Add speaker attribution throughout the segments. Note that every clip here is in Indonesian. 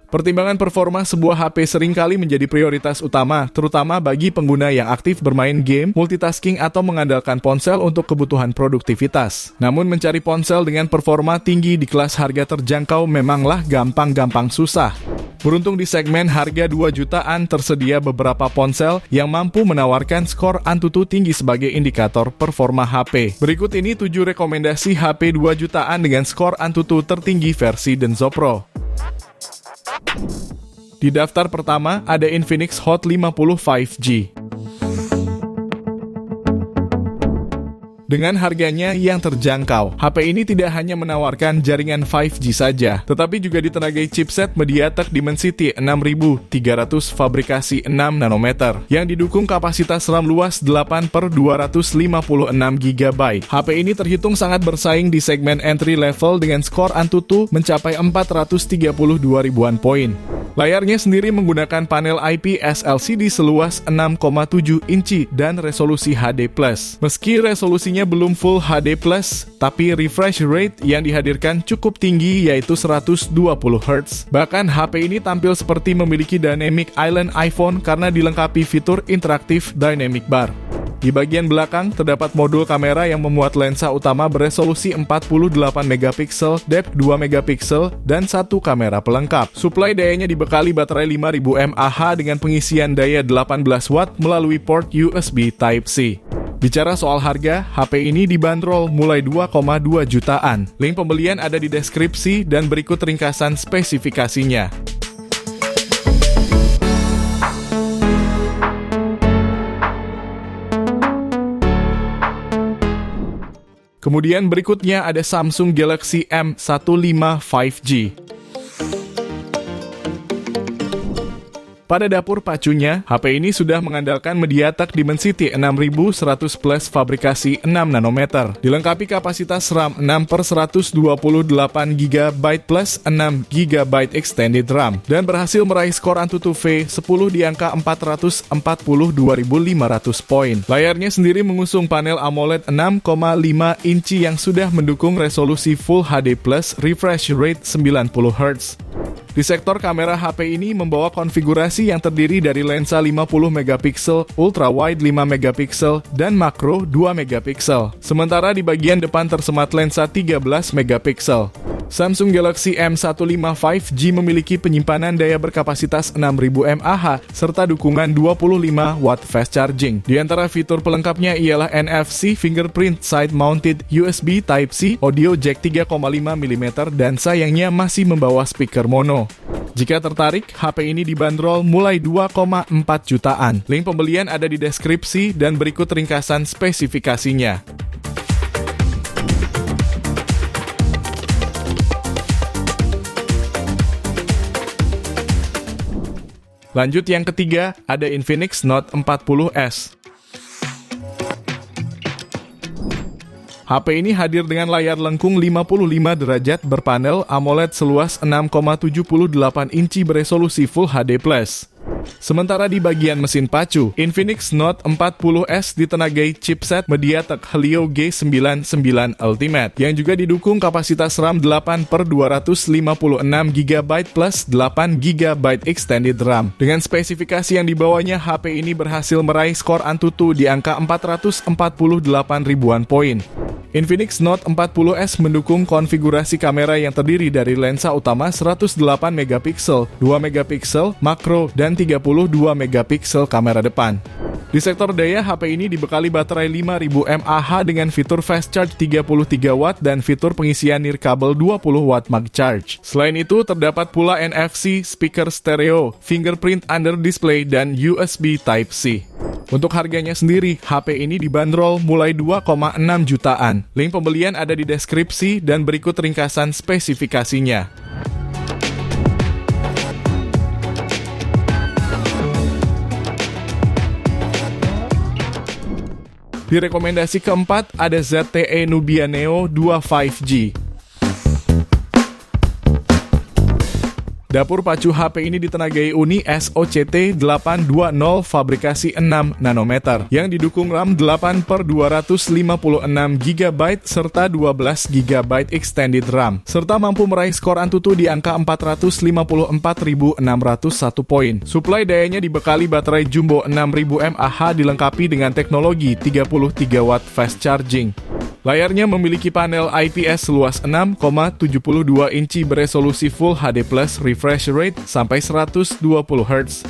Speaker 1: Pertimbangan performa sebuah HP seringkali menjadi prioritas utama, terutama bagi pengguna yang aktif bermain game, multitasking, atau mengandalkan ponsel untuk kebutuhan produktivitas. Namun mencari ponsel dengan performa tinggi di kelas harga terjangkau memanglah gampang-gampang susah. Beruntung di segmen harga 2 jutaan tersedia beberapa ponsel yang mampu menawarkan skor Antutu tinggi sebagai indikator performa HP. Berikut ini 7 rekomendasi HP 2 jutaan dengan skor Antutu tertinggi versi Denso Pro. Di daftar pertama ada Infinix Hot 50 5G. Dengan harganya yang terjangkau, HP ini tidak hanya menawarkan jaringan 5G saja, tetapi juga ditenagai chipset MediaTek Dimensity 6300 fabrikasi 6 nanometer, yang didukung kapasitas RAM luas 8/256 GB. HP ini terhitung sangat bersaing di segmen entry level dengan skor Antutu mencapai 432 ribuan poin. Layarnya sendiri menggunakan panel IPS LCD seluas 6,7 inci dan resolusi HD+. Meski resolusinya belum Full HD+, tapi refresh rate yang dihadirkan cukup tinggi yaitu 120 Hz. Bahkan HP ini tampil seperti memiliki Dynamic Island iPhone karena dilengkapi fitur interaktif Dynamic Bar. Di bagian belakang terdapat modul kamera yang memuat lensa utama beresolusi 48 megapiksel, depth 2 megapiksel, dan satu kamera pelengkap. Suplai dayanya dibekali baterai 5000 mAh dengan pengisian daya 18 watt melalui port USB Type-C. Bicara soal harga, HP ini dibanderol mulai 2,2 jutaan. Link pembelian ada di deskripsi dan berikut ringkasan spesifikasinya. Kemudian berikutnya ada Samsung Galaxy M15 5G. Pada dapur pacunya, HP ini sudah mengandalkan MediaTek Dimensity 6100 Plus fabrikasi 6 nanometer. Dilengkapi kapasitas RAM 6/128 GB plus 6 GB extended RAM, dan berhasil meraih skor Antutu V10 di angka 442.500 poin. Layarnya sendiri mengusung panel AMOLED 6,5 inci yang sudah mendukung resolusi Full HD plus refresh rate 90 Hz. Di sektor kamera, HP ini membawa konfigurasi yang terdiri dari lensa 50 megapiksel, ultra wide 5 megapiksel, dan makro 2 megapiksel. Sementara di bagian depan tersemat lensa 13 megapiksel. Samsung Galaxy M15 5G memiliki penyimpanan daya berkapasitas 6000 mAh serta dukungan 25 watt fast charging. Di antara fitur pelengkapnya ialah NFC fingerprint side mounted USB Type-C, audio jack 3,5 mm, dan sayangnya masih membawa speaker mono. Jika tertarik, HP ini dibanderol mulai 2,4 jutaan. Link pembelian ada di deskripsi dan berikut ringkasan spesifikasinya. Lanjut yang ketiga, ada Infinix Note 40S. HP ini hadir dengan layar lengkung 55 derajat berpanel AMOLED seluas 6,78 inci beresolusi Full HD+. Sementara di bagian mesin pacu, Infinix Note 40S ditenagai chipset MediaTek Helio G99 Ultimate yang juga didukung kapasitas RAM 8/256 GB plus 8 GB extended RAM. Dengan spesifikasi yang dibawanya, HP ini berhasil meraih skor Antutu di angka 448 ribuan poin. Infinix Note 40S mendukung konfigurasi kamera yang terdiri dari lensa utama 108 megapiksel, 2 megapiksel, makro, dan 32 megapiksel kamera depan. Di sektor daya, HP ini dibekali baterai 5000 mAh dengan fitur fast charge 33 watt dan fitur pengisian nirkabel 20 watt mag-charge. Selain itu, terdapat pula NFC, speaker stereo, fingerprint under display, dan USB Type-C. Untuk harganya sendiri, HP ini dibanderol mulai 2,6 jutaan. Link pembelian ada di deskripsi dan berikut ringkasan spesifikasinya. Di rekomendasi keempat ada ZTE Nubia Neo 2 5G. Dapur pacu HP ini ditenagai Uni SOCT 820 fabrikasi 6 nanometer yang didukung RAM 8/256 GB serta 12 GB extended RAM serta mampu meraih skor Antutu di angka 454.601 poin. Suplai dayanya dibekali baterai jumbo 6000 mAh dilengkapi dengan teknologi 33 watt fast charging. Layarnya memiliki panel IPS seluas 6,72 inci beresolusi Full HD+, refresh rate sampai 120 Hz.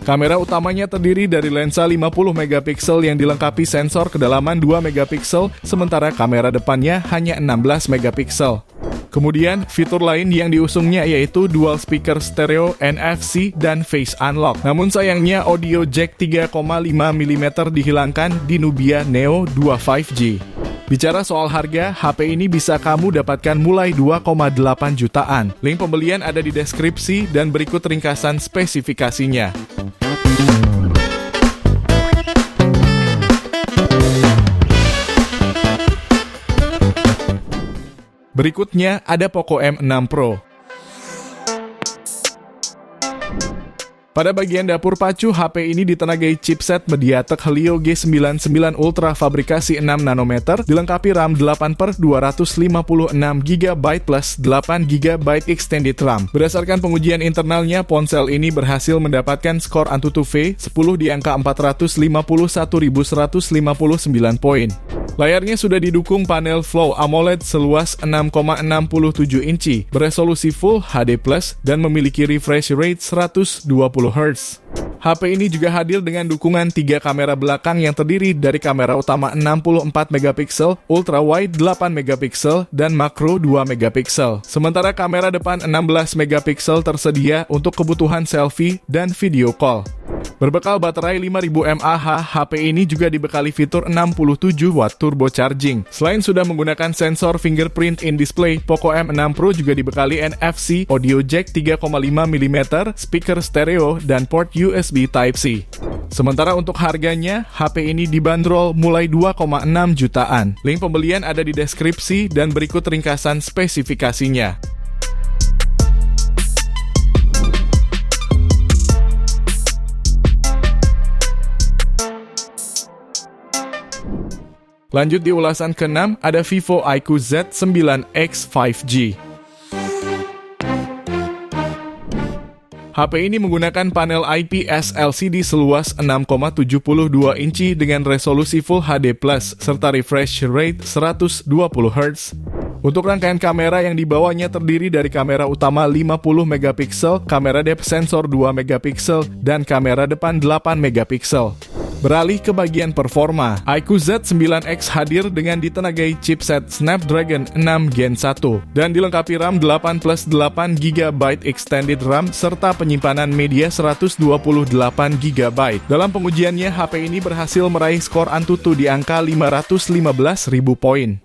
Speaker 1: Kamera utamanya terdiri dari lensa 50 megapiksel yang dilengkapi sensor kedalaman 2 megapiksel, sementara kamera depannya hanya 16 megapiksel. Kemudian, fitur lain yang diusungnya yaitu dual speaker stereo, NFC, dan face unlock. Namun sayangnya audio jack 3,5 mm dihilangkan di Nubia Neo 2 5G. Bicara soal harga, HP ini bisa kamu dapatkan mulai 2,8 jutaan. Link pembelian ada di deskripsi dan berikut ringkasan spesifikasinya. Berikutnya ada Poco M6 Pro. Pada bagian dapur pacu, HP ini ditenagai chipset MediaTek Helio G99 Ultra fabrikasi 6 nanometer, dilengkapi RAM 8/256 GB plus 8 GB extended RAM. Berdasarkan pengujian internalnya, ponsel ini berhasil mendapatkan skor Antutu V10 di angka 451.159 poin. Layarnya sudah didukung panel Flow AMOLED seluas 6,67 inci, beresolusi Full HD+, dan memiliki refresh rate 120 Hz. HP ini juga hadir dengan dukungan 3 kamera belakang yang terdiri dari kamera utama 64 megapiksel, ultra wide 8 megapiksel, dan makro 2 megapiksel. Sementara kamera depan 16 megapiksel tersedia untuk kebutuhan selfie dan video call. Berbekal baterai 5000 mAh, HP ini juga dibekali fitur 67 watt turbo charging. Selain sudah menggunakan sensor fingerprint in display, Poco M6 Pro juga dibekali NFC, audio jack 3,5 mm, speaker stereo, dan port USB Type-C. Sementara untuk harganya, HP ini dibanderol mulai 2,6 jutaan. Link pembelian ada di deskripsi dan berikut ringkasan spesifikasinya. Lanjut di ulasan ke-6, ada Vivo iQOO Z9X 5G. HP ini menggunakan panel IPS LCD seluas 6,72 inci dengan resolusi Full HD+, serta refresh rate 120 Hz. Untuk rangkaian kamera yang dibawanya terdiri dari kamera utama 50 megapiksel, kamera depth sensor 2 megapiksel, dan kamera depan 8 megapiksel. Beralih ke bagian performa, iQOO Z9X hadir dengan ditenagai chipset Snapdragon 6 Gen 1 dan dilengkapi RAM 8+8 GB extended RAM serta penyimpanan media 128 GB. Dalam pengujiannya, HP ini berhasil meraih skor Antutu di angka 515.000 poin.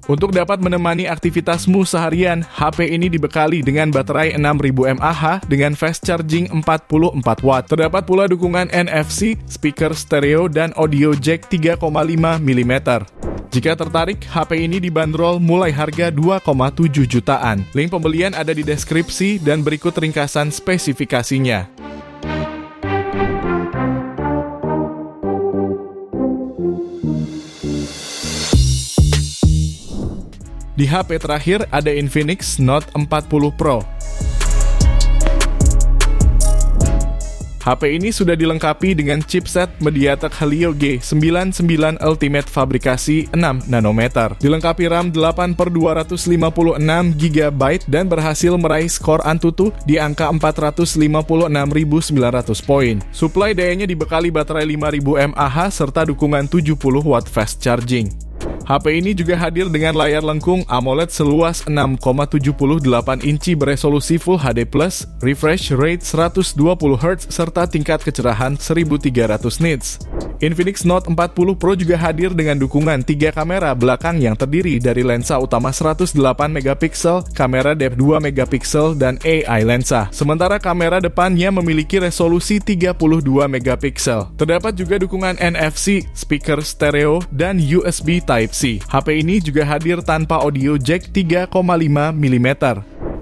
Speaker 1: Untuk dapat menemani aktivitasmu seharian, HP ini dibekali dengan baterai 6000 mAh dengan fast charging 44 watt. Terdapat pula dukungan NFC, speaker stereo, dan audio jack 3,5 mm. Jika tertarik, HP ini dibanderol mulai harga 2,7 jutaan. Link pembelian ada di deskripsi dan berikut ringkasan spesifikasinya. Di HP terakhir ada Infinix Note 40 Pro. HP ini sudah dilengkapi dengan chipset MediaTek Helio G99 Ultimate fabrikasi 6 nanometer. Dilengkapi RAM 8/256 GB dan berhasil meraih skor Antutu di angka 456.900 poin. Suplai dayanya dibekali baterai 5000 mAh serta dukungan 70 watt fast charging. HP ini juga hadir dengan layar lengkung AMOLED seluas 6,78 inci beresolusi Full HD+, refresh rate 120 Hz, serta tingkat kecerahan 1300 nits. Infinix Note 40 Pro juga hadir dengan dukungan 3 kamera belakang yang terdiri dari lensa utama 108 megapiksel, kamera depth 2 megapiksel, dan AI lensa. Sementara kamera depannya memiliki resolusi 32 megapiksel. Terdapat juga dukungan NFC, speaker stereo, dan USB Type-C. HP ini juga hadir tanpa audio jack 3,5 mm.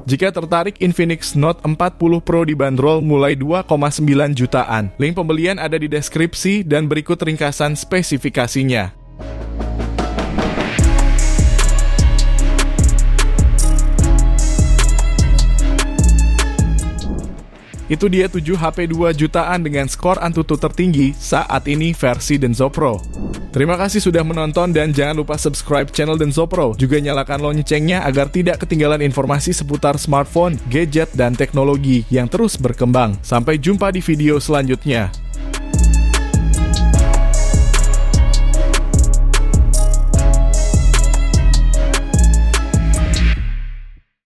Speaker 1: Jika tertarik, Infinix Note 40 Pro dibanderol mulai 2,9 jutaan. Link pembelian ada di deskripsi dan berikut ringkasan spesifikasinya. Itu dia 7 HP 2 jutaan dengan skor Antutu tertinggi saat ini versi Denso Pro. Terima kasih sudah menonton dan jangan lupa subscribe channel Denso Pro. Juga nyalakan loncengnya agar tidak ketinggalan informasi seputar smartphone, gadget, dan teknologi yang terus berkembang. Sampai jumpa di video selanjutnya.